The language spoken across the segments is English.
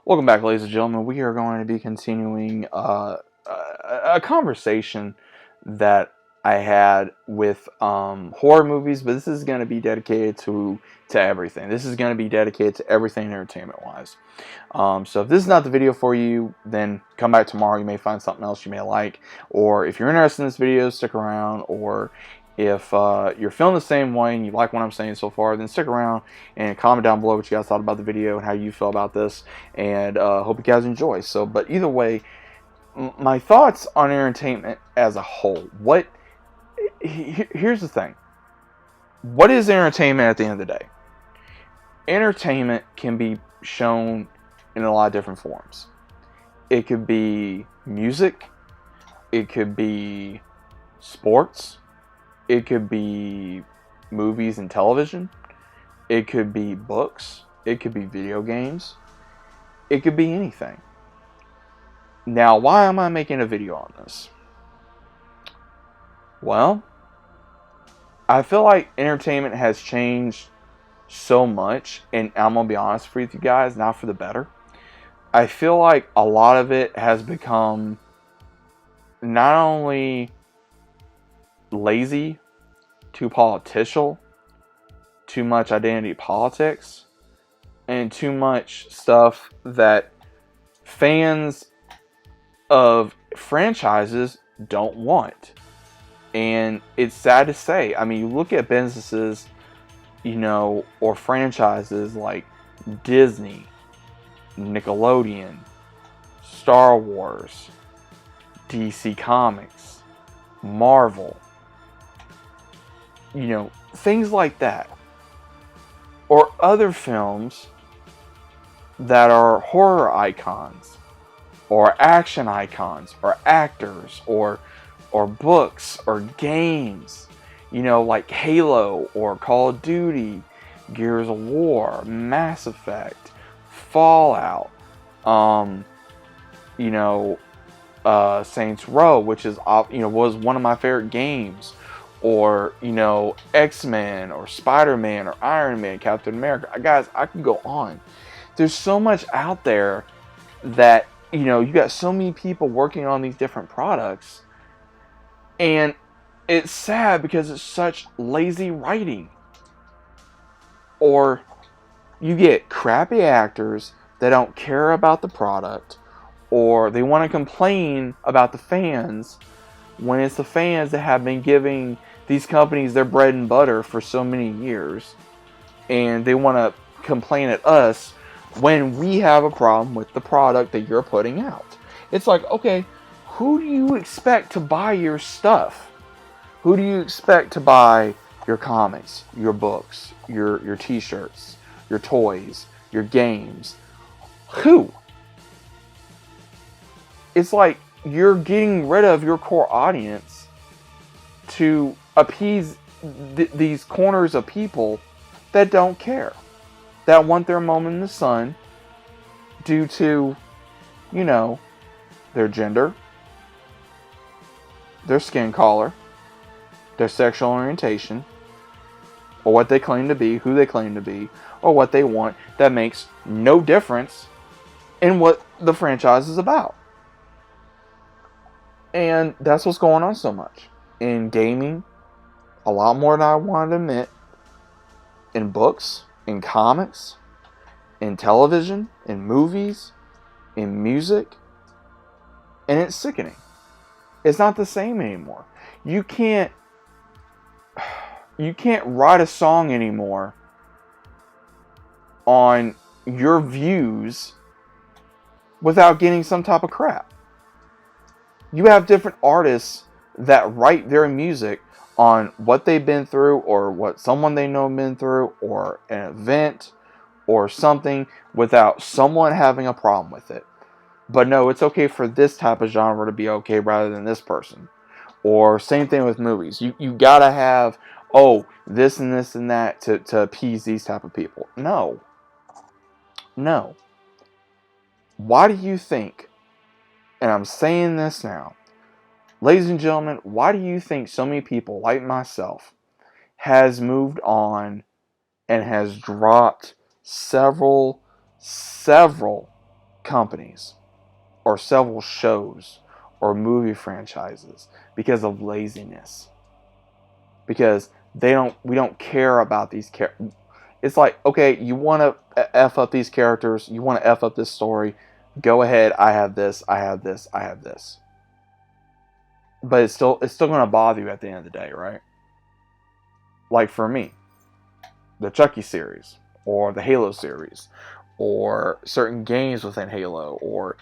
Welcome back, ladies and gentlemen. We are going to be continuing a conversation that I had with horror movies, but this is going to be dedicated to everything. This is going to be dedicated to everything entertainment-wise. So if this is not the video for you, then come back tomorrow. You may find something else you may like, or if you're interested in this video, stick around, or if you're feeling the same way and you like what I'm saying so far, then stick around and comment down below what you guys thought about the video and how you feel about this. And hope you guys enjoy. But either way, my thoughts on entertainment as a whole. Here's the thing. What is entertainment at the end of the day? Entertainment can be shown in a lot of different forms. It could be music. It could be sports. It could be movies and television. It could be books. It could be video games. It could be anything. Now, why am I making a video on this? Well, I feel like entertainment has changed so much, and I'm going to be honest with you guys, not for the better. I feel like a lot of it has become not only lazy, too political, too much identity politics, and too much stuff that fans of franchises don't want. And it's sad to say. I mean, you look at businesses, or franchises like Disney, Nickelodeon, Star Wars, DC Comics, Marvel, things like that. Or other films that are horror icons, or action icons, or actors, or books, or games, like Halo, or Call of Duty, Gears of War, Mass Effect, Fallout, Saints Row, which is was one of my favorite games, or X-Men, or Spider-Man, or Iron Man, Captain America. Guys, I could go on. There's so much out there that you got so many people working on these different products, and it's sad because it's such lazy writing. Or you get crappy actors that don't care about the product, or they want to complain about the fans when it's the fans that have been giving these companies their bread and butter for so many years, and they want to complain at us when we have a problem with the product that you're putting out. It's like, okay, who do you expect to buy your stuff? Who do you expect to buy your comics, your books, your t-shirts, your toys, your games? Who? It's like you're getting rid of your core audience to appease these corners of people that don't care, that want their moment in the sun due to, their gender, their skin color, their sexual orientation, or what they claim to be, who they claim to be, or what they want, that makes no difference in what the franchise is about. And that's what's going on so much. In gaming, a lot more than I wanted to admit. In books, in comics, in television, in movies, in music. And it's sickening. It's not the same anymore. You can't write a song anymore on your views without getting some type of crap. You have different artists that write their music on what they've been through, or what someone they know been through, or an event, or something, without someone having a problem with it. But no, it's okay for this type of genre to be okay rather than this person. Or same thing with movies. You gotta have, this and this and that to appease these type of people. No. Why do you think, and I'm saying this now, ladies and gentlemen, why do you think so many people like myself has moved on and has dropped several companies or several shows or movie franchises because of laziness. Because we don't care about these characters. It's like, okay, you want to F up these characters, you want to F up this story, go ahead, I have this, I have this, I have this. But it's still going to bother you at the end of the day, right? Like for me, the Chucky series, or the Halo series, or certain games within Halo, or,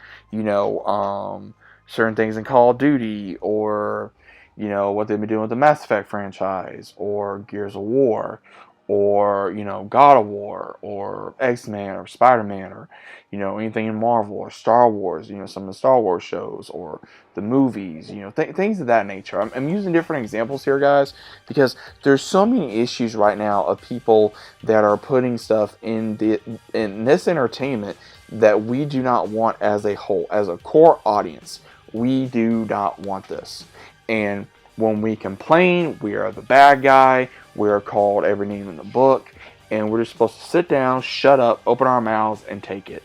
certain things in Call of Duty, or, what they've been doing with the Mass Effect franchise, or Gears of War, or, God of War, or X-Men, or Spider-Man, or, anything in Marvel, or Star Wars, some of the Star Wars shows, or the movies, things of that nature. I'm using different examples here, guys, because there's so many issues right now of people that are putting stuff in this entertainment that we do not want as a whole, as a core audience. We do not want this. And when we complain, we are the bad guy. We are called every name in the book. And we're just supposed to sit down, shut up, open our mouths, and take it.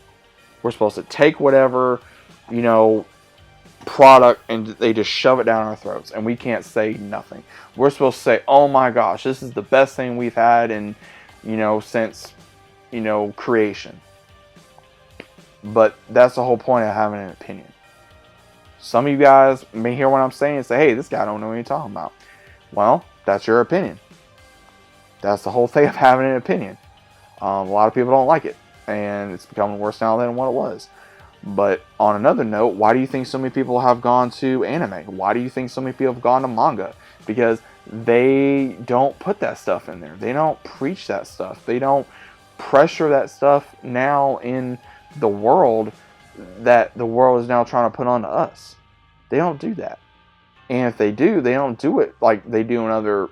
We're supposed to take whatever, product, and they just shove it down our throats. And we can't say nothing. We're supposed to say, oh my gosh, this is the best thing we've had in, since, creation. But that's the whole point of having an opinion. Some of you guys may hear what I'm saying and say, hey, this guy don't know what he's talking about. Well, that's your opinion. That's the whole thing of having an opinion. A lot of people don't like it. And it's becoming worse now than what it was. But on another note, why do you think so many people have gone to anime? Why do you think so many people have gone to manga? Because they don't put that stuff in there. They don't preach that stuff. They don't pressure that stuff now in the world that the world is now trying to put onto us. They don't do that. And if they do, they don't do it like they do in other,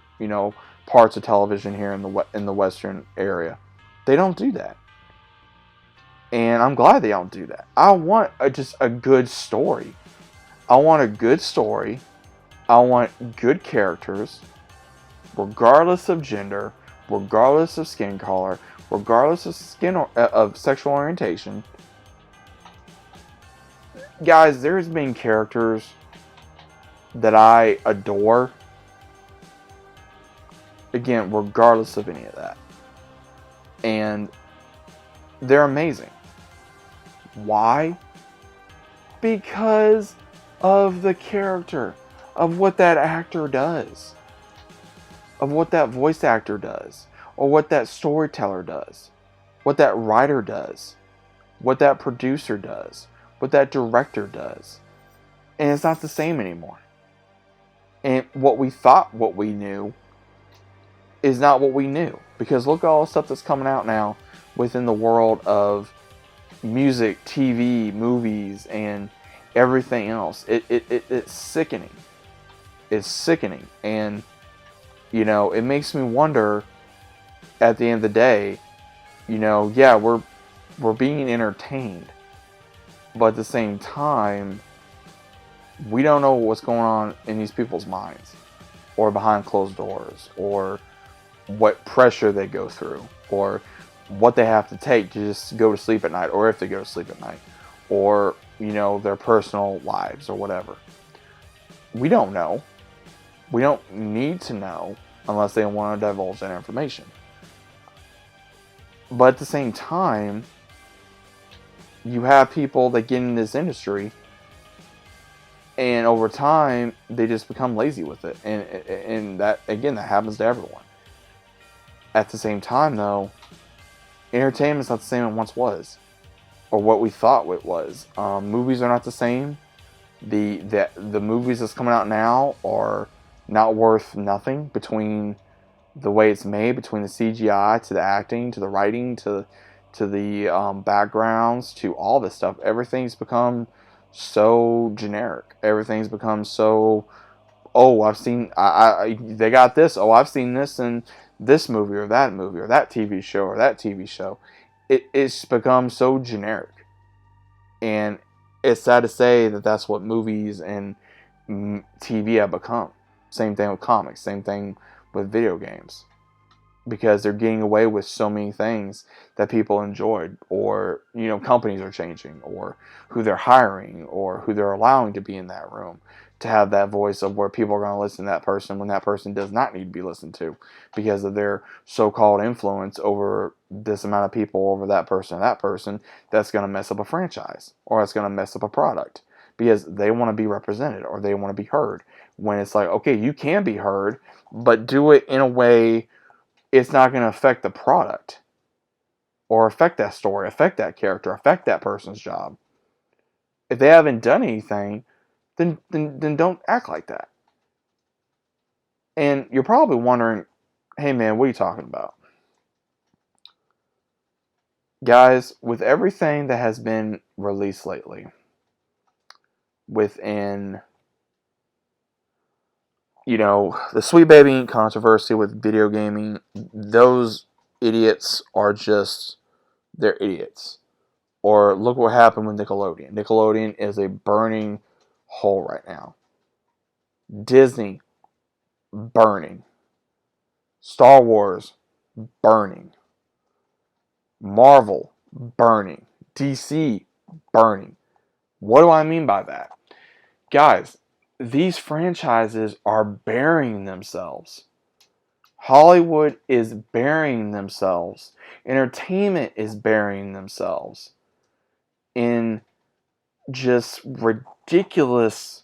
parts of television here in the Western area. They don't do that. And I'm glad they don't do that. I want just a good story. I want a good story. I want good characters, regardless of gender, regardless of skin color, regardless of sexual orientation. Guys, there's been characters that I adore. Again, regardless of any of that. And they're amazing. Why? Because of the character, of what that actor does, of what that voice actor does, or what that storyteller does, what that writer does, what that producer does, what that director does. And it's not the same anymore. And what we thought what we knew is not what we knew. Because look at all the stuff that's coming out now within the world of music, TV, movies, and everything else. It's sickening. It's sickening. And, it makes me wonder, at the end of the day, yeah, we're being entertained. But at the same time, we don't know what's going on in these people's minds, or behind closed doors, or what pressure they go through, or what they have to take to just go to sleep at night, or if they go to sleep at night, or, their personal lives, or whatever. We don't know. We don't need to know unless they want to divulge that information. But at the same time, you have people that get in this industry, and over time, they just become lazy with it. And that, again, that happens to everyone. At the same time, though, entertainment's not the same it once was, or what we thought it was. Movies are not the same. The movies that's coming out now are not worth nothing, between the way it's made, between the CGI, to the acting, to the writing, to the backgrounds, to all this stuff. Everything's become so generic. Everything's become so, oh, I've seen, they got this, oh, I've seen this in this movie, or that TV show, or that TV show. It's become so generic. And it's sad to say that that's what movies and TV have become. Same thing with comics, same thing with video games. because they're getting away with so many things that people enjoyed, or companies are changing, or who they're hiring, or who they're allowing to be in that room to have that voice of where people are going to listen to that person when that person does not need to be listened to because of their so-called influence over this amount of people, over that person, that's going to mess up a franchise, or that's going to mess up a product because they want to be represented or they want to be heard. When it's like, okay, you can be heard, but do it in a way it's not going to affect the product or affect that story, affect that character, affect that person's job. If they haven't done anything, then don't act like that. And you're probably wondering, hey man, what are you talking about? Guys, with everything that has been released lately, within, the Sweet Baby Inc. controversy with video gaming, those idiots are just, they're idiots. Or look what happened with Nickelodeon. Nickelodeon is a burning hole right now. Disney, burning. Star Wars, burning. Marvel, burning. DC, burning. What do I mean by that? Guys, these franchises are burying themselves. Hollywood is burying themselves. Entertainment is burying themselves in just ridiculous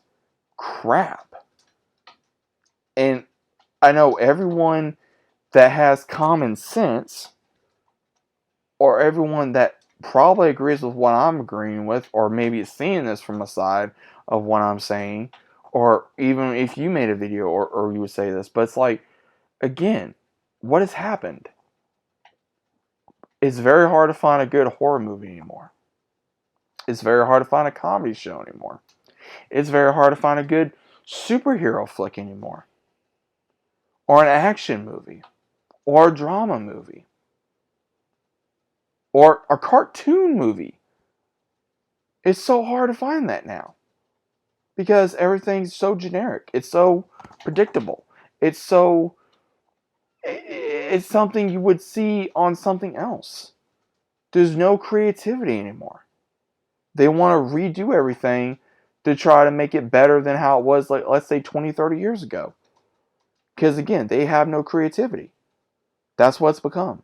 crap. And I know everyone that has common sense, or everyone that probably agrees with what I'm agreeing with, or maybe is seeing this from a side of what I'm saying, or even if you made a video or you would say this, but it's like, again, what has happened? It's very hard to find a good horror movie anymore. It's very hard to find a comedy show anymore. It's very hard to find a good superhero flick anymore. Or an action movie. Or a drama movie. Or a cartoon movie. It's so hard to find that now. Because everything's so generic. It's so predictable. It's something you would see on something else. There's no creativity anymore. They want to redo everything to try to make it better than how it was, like, let's say 20, 30 years ago. Because again, they have no creativity. That's what it's become.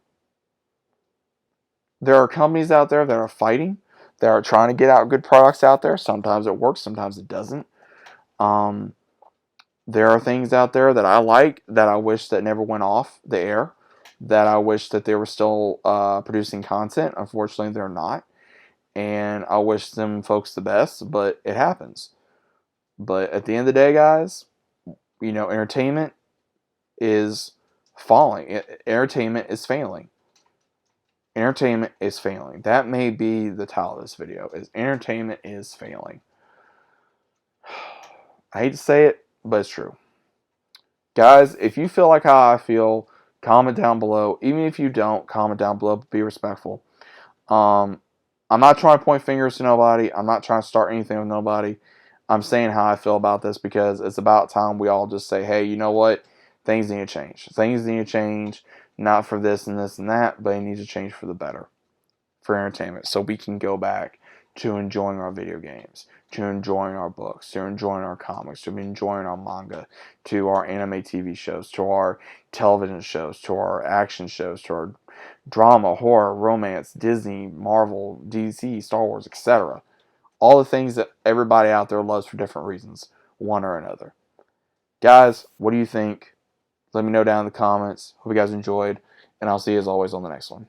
There are companies out there that are fighting, that are trying to get out good products out there. Sometimes it works, sometimes it doesn't. There are things out there that I like, that I wish that never went off the air, that I wish that they were still producing content. Unfortunately, they're not. And I wish them folks the best, but it happens. But at the end of the day, guys, entertainment is falling. Entertainment is failing. Entertainment is failing. That may be the title of this video, is entertainment is failing. I hate to say it, but it's true. Guys, if you feel like how I feel, comment down below. Even if you don't, comment down below, but be respectful. I'm not trying to point fingers to nobody. I'm not trying to start anything with nobody. I'm saying how I feel about this because it's about time we all just say, hey, you know what? Things need to change. Things need to change, not for this and this and that, but it needs to change for the better, for entertainment, so we can go back to enjoying our video games, to enjoying our books, to enjoying our comics, to enjoying our manga, to our anime TV shows, to our television shows, to our action shows, to our drama, horror, romance, Disney, Marvel, DC, Star Wars, etc. All the things that everybody out there loves for different reasons, one or another. Guys, what do you think? Let me know down in the comments. Hope you guys enjoyed, and I'll see you as always on the next one.